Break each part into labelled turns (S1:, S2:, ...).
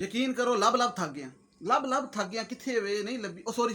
S1: ਯਕੀਨ ਕਰੋ ਲੱਭ ਲੱਭ ਥੱਕ ਗਿਆ, ਲੱਭ ਲੱਭ ਥੱਕ ਗਿਆ, ਕਿੱਥੇ ਵੇ ਨਹੀਂ ਲੱਭੀ। ਉਹ sorry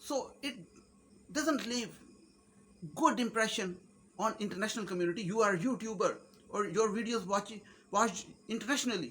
S1: so it doesn't leave good impression on international community. You are YouTuber or your videos watched internationally.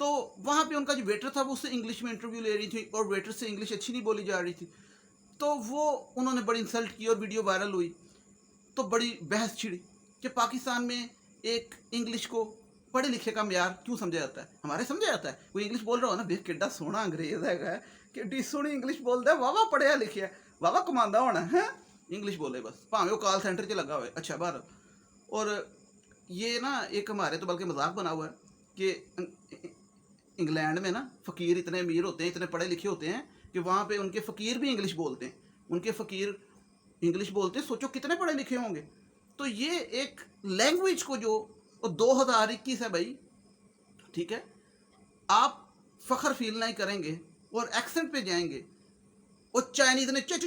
S1: تو وہاں پہ ان کا جو ویٹر تھا وہ اس سے انگلش میں انٹرویو لے رہی تھی اور ویٹر سے انگلش اچھی نہیں بولی جا رہی تھی، تو وہ انہوں نے بڑی انسلٹ کی اور ویڈیو وائرل ہوئی، تو بڑی بحث چھڑی کہ پاکستان میں ایک انگلش کو پڑھے لکھے کا معیار کیوں سمجھا جاتا ہے. ہمارے سمجھا جاتا ہے کوئی انگلش بول رہا ہو نا، دیکھ کیڈا سونا انگریز ہے کہ سونی انگلش بولتا ہے، واہ پڑھیا لکھیا واہ کماندا ہونا ہے، انگلش بولے بس پاویں وہ کال سینٹر 'ਚ لگا ہوئے. اچھا بہر اور یہ نا ایک ہمارے تو بلکہ مذاق بنا ہوا ہے کہ انگلینڈ میں نا فقیر اتنے امیر ہوتے ہیں، اتنے پڑھے لکھے ہوتے ہیں کہ وہاں پہ ان کے فقیر بھی انگلش بولتے ہیں، ان کے فقیر انگلش بولتے ہیں. سوچو کتنے پڑھے لکھے ہوں گے. تو یہ ایک لینگویج کو جو 2021 ہے بھائی، ٹھیک ہے، آپ فخر فیل نہیں کریں گے اور ایکسنٹ پہ جائیں گے. وہ چائنیز نے کر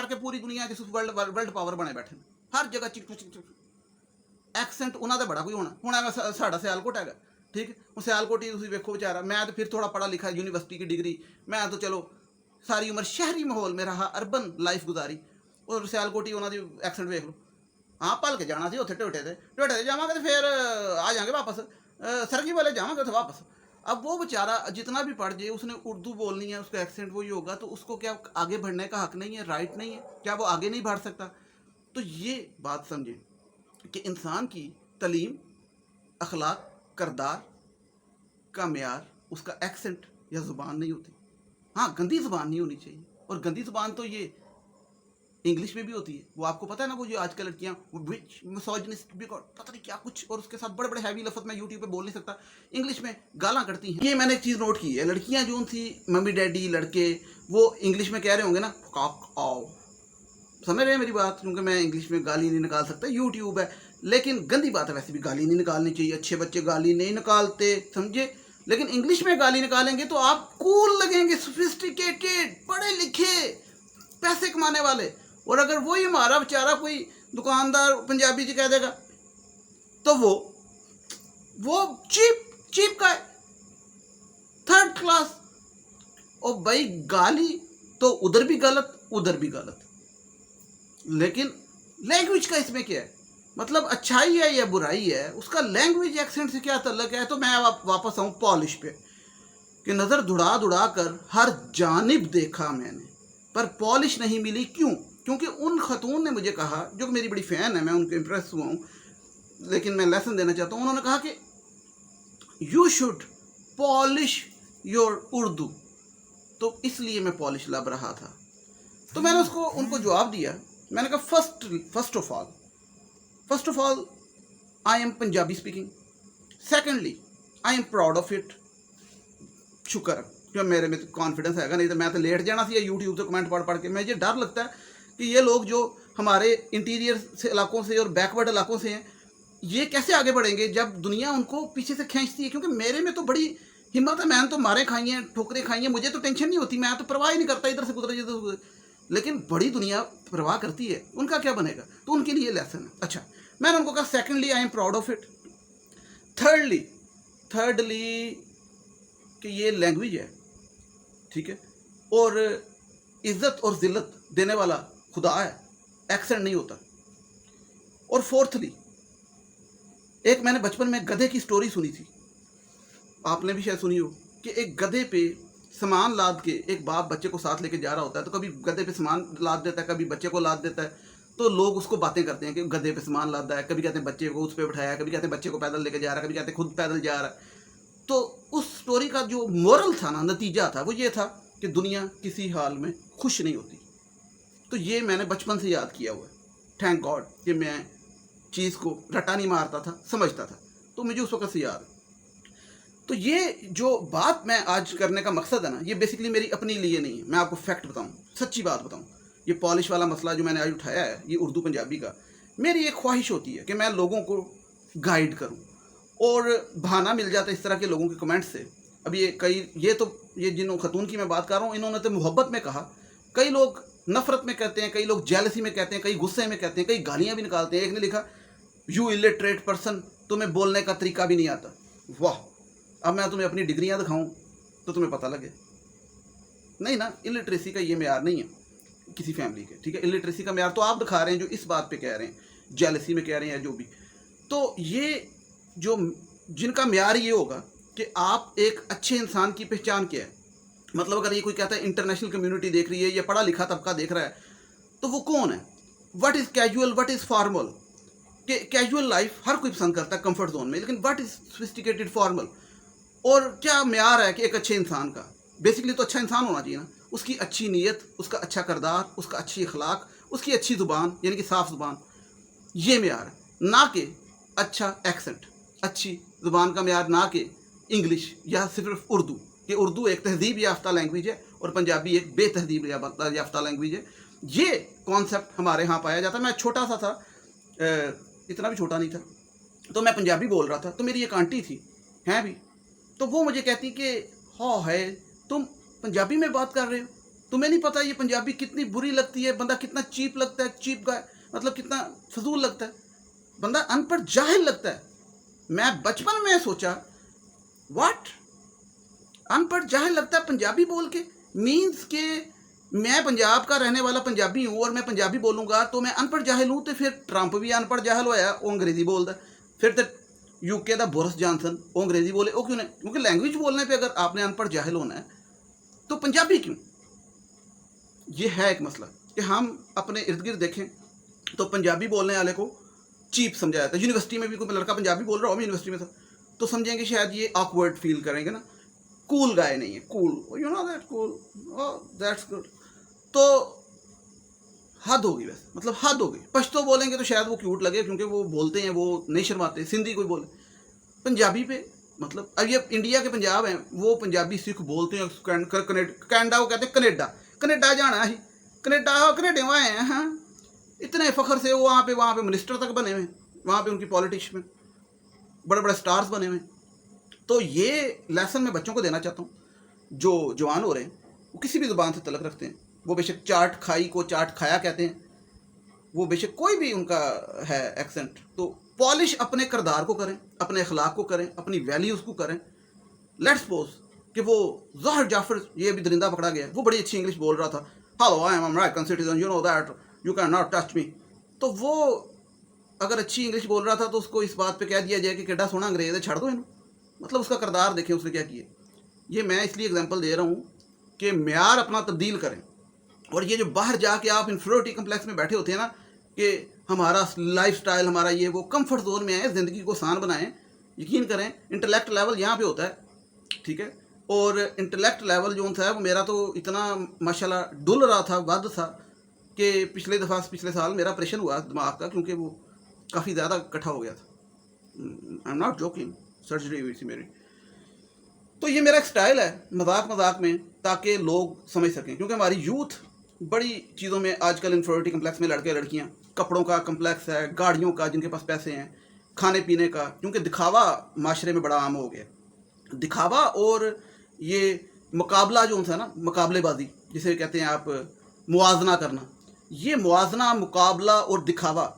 S1: کے پوری دنیا کے ورلڈ پاور بنے بیٹھے ہر جگہ ایکسنٹ انہوں کا بڑا کوئی ہونا. ہوں ساڈا سیالکوٹ ہے، ٹھیک ہے، وہ سیالکوٹ ہی تھی ویکو بچارا. میں تو پھر تھوڑا پڑھا لکھا یونیورسٹی کی ڈگری، میں تو چلو ساری عمر شہری ماحول میں رہا، اربن لائف گزاری، اور سیالکوٹ ہی انہوں کی ایکسنٹ ویک لو. ہاں پل کے جانا سی اتنے ٹوٹے سے جا گے تو پھر آ جائیں گے واپس، سرگی والے جا گے اتنے واپس. اب وہ بیچارہ جتنا بھی پڑھ جائے اس نے اردو بولنی ہے، اس کا ایکسنٹ وہی ہوگا، تو اس کو کیا آگے بڑھنے کا حق نہیں ہے، رائٹ نہیں ہے؟ کیا وہ آگے نہیں بڑھ سکتا؟ تو یہ بات سمجھیں کہ انسان کی تعلیم، اخلاق، کردار کا معیار اس کا ایکسنٹ یا زبان نہیں ہوتی. ہاں گندی زبان نہیں ہونی چاہیے، اور گندی زبان تو یہ انگلش میں بھی ہوتی ہے. وہ آپ کو پتہ ہے نا، وہ جو آج کل لڑکیاں مسوجنسٹ بھی پتہ نہیں کیا کچھ، اور اس کے ساتھ بڑے بڑے ہیوی لفظ میں یوٹیوب پہ بول نہیں سکتا، انگلش میں گالاں کرتی ہیں. یہ میں نے ایک چیز نوٹ کی ہے، لڑکیاں جو تھی ممی ڈیڈی لڑکے وہ انگلش میں کہہ رہے ہوں گے نا کاک آؤ، سمجھ رہے ہیں میری بات؟ کیونکہ میں انگلش میں گالی نہیں نکال سکتا، یوٹیوب ہے. لیکن گندی بات ہے ویسے بھی، گالی نہیں نکالنی چاہیے، اچھے بچے گالی نہیں نکالتے، سمجھے. لیکن انگلش میں گالی نکالیں گے تو آپ کول لگیں گے، سوفسٹیکیٹڈ، پڑھے لکھے، پیسے کمانے والے. اور اگر وہی ہمارا بیچارہ کوئی دکاندار پنجابی جی کہہ دے گا تو وہ چیپ کا ہے، تھرڈ کلاس. اور بھائی گالی تو ادھر بھی غلط ادھر بھی غلط، لیکن لینگویج کا اس میں کیا ہے مطلب؟ اچھائی ہے یا برائی ہے، اس کا لینگویج ایکسنٹ سے کیا تعلق ہے؟ تو میں واپس آؤں پالش پہ کہ نظر دڑا کر ہر جانب دیکھا میں نے، پر پالش نہیں ملی. کیوں؟ کیونکہ ان خاتون نے مجھے کہا، جو میری بڑی فین ہے، میں ان کے امپریس ہوا ہوں، لیکن میں لیسن دینا چاہتا ہوں. انہوں نے کہا کہ you should polish your Urdu, تو اس لیے میں پالش لب رہا تھا. تو میں نے ان کو جواب دیا، میں نے کہا first of all I am Punjabi speaking, secondly I am proud of it. شکر جو میرے میں کانفیڈنس ہے گا، نہیں تو میں تو لیٹ جانا سی یوٹیوب سے کمنٹ پڑھ کے. مجھے ڈر لگتا ہے کہ یہ لوگ جو ہمارے انٹیریئر سے علاقوں سے اور بیکورڈ علاقوں سے ہیں، یہ کیسے آگے بڑھیں گے جب دنیا ان کو پیچھے سے کھینچتی ہے. کیونکہ میرے میں تو بڑی ہمت ہے، میں نے تو مارے کھائی ہیں، ٹھوکریں کھائی ہیں، مجھے تو ٹینشن نہیں ہوتی، میں تو پرواہ ہی نہیں کرتا ادھر سے گزرے ادھر سے گزرے. لیکن بڑی دنیا پرواہ کرتی ہے، ان کا کیا بنے گا؟ تو ان کے لیے لیسن ہے. اچھا میں نے ان کو کہا secondly I am proud of it, thirdly کہ یہ لینگویج ہے، ٹھیک ہے، اور عزت اور ذلت دینے والا خدا ہے، ایکسنٹ نہیں ہوتا. اور فورتھلی ایک میں نے بچپن میں گدھے کی سٹوری سنی تھی، آپ نے بھی شاید سنی ہو، کہ ایک گدھے پہ سامان لاد کے ایک باپ بچے کو ساتھ لے کے جا رہا ہوتا ہے. تو کبھی گدھے پہ سامان لاد دیتا ہے، کبھی بچے کو لاد دیتا ہے. تو لوگ اس کو باتیں کرتے ہیں کہ گدھے پہ سامان لادا ہے، کبھی کہتے ہیں بچے کو اس پہ بٹھایا ہے، کبھی کہتے ہیں بچے کو پیدل لے کے جا رہا ہے، کبھی کہتے ہیں خود پیدل جا رہا ہے. تو اس سٹوری کا جو مورل تھا نا، نتیجہ تھا، وہ یہ تھا کہ دنیا کسی حال میں خوش نہیں ہوتی. تو یہ میں نے بچپن سے یاد کیا ہوا ہے. تھینک گاڈ کہ میں چیز کو رٹا نہیں مارتا تھا، سمجھتا تھا. تو مجھے اس وقت سے یاد ہے. تو یہ جو بات میں آج کرنے کا مقصد ہے نا، یہ بیسکلی میری اپنی لیے نہیں ہے. میں آپ کو فیکٹ بتاؤں، سچی بات بتاؤں. یہ پالش والا مسئلہ جو میں نے آج اٹھایا ہے، یہ اردو پنجابی کا، میری ایک خواہش ہوتی ہے کہ میں لوگوں کو گائیڈ کروں. اور بہانہ مل جاتا ہے اس طرح کے لوگوں کے کمنٹ سے. اب یہ جن خاتون کی میں بات کر رہا ہوں، انہوں نے تو محبت میں کہا. کئی لوگ نفرت میں کہتے ہیں، کئی لوگ جیلسی میں کہتے ہیں، کئی غصے میں کہتے ہیں، کئی گالیاں بھی نکالتے ہیں. ایک نے لکھا یو الٹریٹ پرسن، تمہیں بولنے کا طریقہ بھی نہیں آتا. واہ! اب میں تمہیں اپنی ڈگریاں دکھاؤں تو تمہیں پتہ لگے. نہیں نا، الٹریسی کا یہ معیار نہیں ہے کسی فیملی کے، ٹھیک ہے. الٹریسی کا معیار تو آپ دکھا رہے ہیں جو اس بات پہ کہہ رہے ہیں، جیلسی میں کہہ رہے ہیں یا جو بھی. تو یہ جو جن کا معیار یہ ہوگا کہ آپ ایک اچھے انسان کی پہچان کیا ہے. مطلب اگر یہ کوئی کہتا ہے انٹرنیشنل کمیونٹی دیکھ رہی ہے یا پڑھا لکھا طبقہ دیکھ رہا ہے تو وہ کون ہے؟ What is casual, what is formal. کہ کیجول لائف ہر کوئی پسند کرتا ہے کمفرٹ زون میں, لیکن وٹ از سوفسٹیکیٹڈ فارمل. اور کیا معیار ہے کہ ایک اچھے انسان کا؟ بیسکلی تو اچھا انسان ہونا چاہیے نا, اس کی اچھی نیت, اس کا اچھا کردار, اس کا اچھی اخلاق, اس کی اچھی زبان یعنی کہ صاف زبان, یہ معیار ہے. نہ کہ اچھا ایکسنٹ. اچھی زبان کا معیار نہ کہ انگلش یا صرف اردو, کہ اردو ایک تہذیب یافتہ لینگویج ہے اور پنجابی ایک بے تہذیب یافتہ لینگویج ہے. یہ کانسیپٹ ہمارے ہاں پایا جاتا ہے. میں چھوٹا سا تھا, اتنا بھی چھوٹا نہیں تھا, تو میں پنجابی بول رہا تھا, تو میری ایک آنٹی تھی, ہیں بھی, تو وہ مجھے کہتی کہ ہاں ہے تم پنجابی میں بات کر رہے ہو, تمہیں نہیں پتہ یہ پنجابی کتنی بری لگتی ہے, بندہ کتنا چیپ لگتا ہے, چیپ کا مطلب کتنا فضول لگتا ہے, بندہ ان پڑھ جاہل لگتا ہے. میں بچپن میں سوچا واٹ, ان پڑھ جاہل لگتا ہے پنجابی بول کے, مینس کہ میں پنجاب کا رہنے والا پنجابی ہوں اور میں پنجابی بولوں گا تو میں ان پڑھ جاہل ہوں. تو پھر ٹرمپ بھی ان پڑھ جاہل ہوا, وہ انگریزی بولتا ہے. پھر تو یو کے دا بورس جانسن وہ انگریزی بولے, وہ کیوں نہیں؟ کیونکہ لینگویج بولنے پہ اگر آپ نے ان پڑھ جاہل ہونا ہے تو پنجابی کیوں؟ یہ ہے ایک مسئلہ کہ ہم اپنے ارد گرد دیکھیں تو پنجابی بولنے والے کو چیپ سمجھا جاتا ہے. یونیورسٹی میں بھی کوئی لڑکا پنجابی بول رہا ہو, میں یونیورسٹی میں تھا, تو سمجھیں گے شاید یہ آکورڈ فیل کریں گے نا, کول گائے نہیں ہے, cool, you know that cool, that's good. تو حد ہوگی, ویسے مطلب حد ہوگی. پشتو بولیں گے تو شاید وہ کیوٹ لگے کیونکہ وہ بولتے ہیں, وہ نہیں شرماتے. سندھی کوئی بولے, پنجابی پہ مطلب اب یہ انڈیا کے پنجاب ہیں, وہ پنجابی سکھ بولتے ہیں. کینیڈا کو کہتے ہیں کینیڈا, کینیڈا جانا ہے, کینیڈا آئے ہیں, ہاں اتنے فخر سے وہاں پہ منسٹر تک بنے ہوئے, وہاں پہ ان کی پالیٹکس میں بڑے بڑے سٹارز بنے ہوئے. تو یہ لیسن میں بچوں کو دینا چاہتا ہوں جو جوان ہو رہے ہیں, وہ کسی بھی زبان سے تعلق رکھتے ہیں, وہ بے شک چاٹ کھائی کو چاٹ کھایا کہتے ہیں, وہ بے شک کوئی بھی ان کا ہے ایکسنٹ, تو پالش اپنے کردار کو کریں, اپنے اخلاق کو کریں, اپنی ویلیوز کو کریں. لیٹ سپوز کہ وہ ظاہر جعفر, یہ بھی درندہ پکڑا گیا, وہ بڑی اچھی انگلش بول رہا تھا, hello I am American citizen, you know that you can not touch me. تو وہ اگر اچھی انگلش بول رہا تھا تو اس کو اس بات پہ کہہ دیا جائے کہ کیڈا سونا انگریز ہے, چھڑ دو انہوں. مطلب اس کا کردار دیکھیں اس نے کیا کیے. یہ میں اس لیے اگزامپل دے رہا ہوں کہ معیار اپنا تبدیل کریں. اور یہ جو باہر جا کے آپ انفیریورٹی کمپلیکس میں بیٹھے ہوتے ہیں نا کہ ہمارا لائف سٹائل, ہمارا یہ وہ, کمفرٹ زون میں آئیں, زندگی کو آسان بنائیں. یقین کریں انٹلیکٹ لیول یہاں پہ ہوتا ہے, ٹھیک ہے, اور انٹلیکٹ لیول جو تھا وہ میرا تو اتنا ماشاءاللہ ڈل رہا تھا, ود تھا, کہ پچھلے سال میرا آپریشن ہوا دماغ کا, کیونکہ وہ کافی زیادہ اکٹھا ہو گیا تھا. I am not joking, surgery ہوئی تھی میری. تو یہ میرا ایک سٹائل ہے مذاق میں, تاکہ لوگ سمجھ سکیں, کیونکہ ہماری یوتھ بڑی چیزوں میں آج کل انفیریورٹی کمپلیکس میں, لڑکے لڑکیاں, کپڑوں کا کمپلیکس ہے, گاڑیوں کا جن کے پاس پیسے ہیں, کھانے پینے کا, کیونکہ دکھاوا معاشرے میں بڑا عام ہو گیا. دکھاوا اور یہ مقابلہ جو تھا نا, مقابلے بازی جسے کہتے ہیں آپ, موازنہ کرنا, یہ موازنہ, مقابلہ اور دکھاوا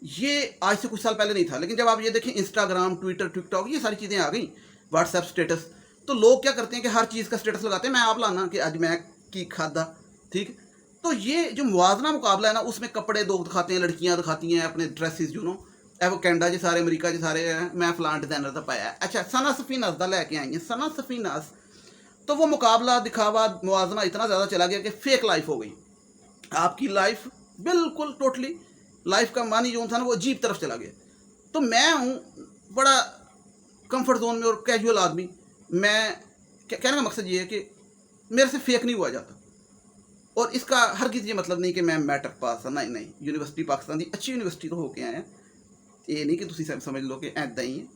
S1: یہ آج سے کچھ سال پہلے نہیں تھا. لیکن جب آپ یہ دیکھیں انسٹاگرام, ٹویٹر, ٹک ٹاک, یہ ساری چیزیں آ گئیں, واٹس ایپ اسٹیٹس, تو لوگ کیا کرتے ہیں کہ ہر چیز کا اسٹیٹس لگاتے ہیں, میں آپ لانا کہ آج میں کی کھادا, ٹھیک. تو یہ جو موازنہ مقابلہ ہے نا, اس میں کپڑے لوگ دکھاتے ہیں, لڑکیاں دکھاتی ہیں اپنے ڈریسز, یو نو, وہ کینیڈا جی سارے, امریکہ جی سارے, میں فلان ڈیزائنر کا پایا, اچھا سنا سفیناز دا لے کے آئی ہیں, سنا سفیناز. تو وہ مقابلہ, دکھاوا, موازنہ اتنا زیادہ چلا گیا کہ فیک لائف ہو گئی. آپ کی لائف بالکل ٹوٹلی, لائف کا معنی جو تھا نا وہ عجیب طرف چلا گیا. تو میں ہوں بڑا کمفرٹ زون میں اور کیجول آدمی. میں کہنے کا مقصد یہ ہے کہ میرے سے فیک نہیں ہوا جاتا, اور اس کا ہرگز یہ مطلب نہیں کہ میں میٹرک پاس ہوں, نہیں, یونیورسٹی پاکستان کی اچھی یونیورسٹی تو ہو کے آئے ہیں, یہ نہیں کہ تسی سمجھ لو کہ ایدا ہی ہیں,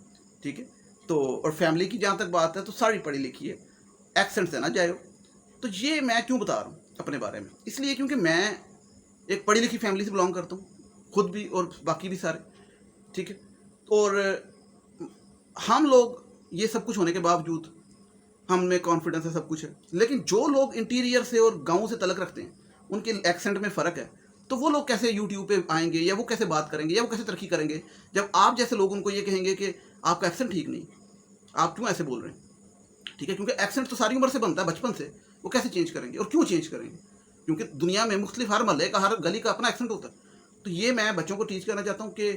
S1: ٹھیک ہے. تو اور فیملی کی جہاں تک بات ہے تو ساری پڑھی لکھی ہے, ایکسنٹ سے نہ جائے. تو یہ میں کیوں بتا رہا ہوں اپنے بارے میں, اس لیے کیونکہ میں ایک پڑھی لکھی فیملی سے بلانگ کرتا ہوں, خود بھی اور باقی بھی سارے, ٹھیک ہے. اور ہم لوگ یہ سب کچھ ہونے کے باوجود ہم میں کانفیڈنس ہے, سب کچھ ہے, لیکن جو لوگ انٹیریئر سے اور گاؤں سے تعلق رکھتے ہیں, ان کے ایکسنٹ میں فرق ہے. تو وہ لوگ کیسے یوٹیوب پہ آئیں گے, یا وہ کیسے بات کریں گے, یا وہ کیسے ترقی کریں گے, جب آپ جیسے لوگ ان کو یہ کہیں گے کہ آپ کا ایکسنٹ ٹھیک نہیں, آپ کیوں ایسے بول رہے ہیں, ٹھیک ہے. کیونکہ ایکسنٹ تو ساری عمر سے بنتا ہے, بچپن سے. وہ کیسے چینج کریں گے اور کیوں چینج کریں گے, کیونکہ دنیا میں مختلف ہر محلے کا, ہر گلی کا اپنا ایکسنٹ ہوتا ہے. تو یہ میں بچوں کو ٹیچ کرنا چاہتا ہوں کہ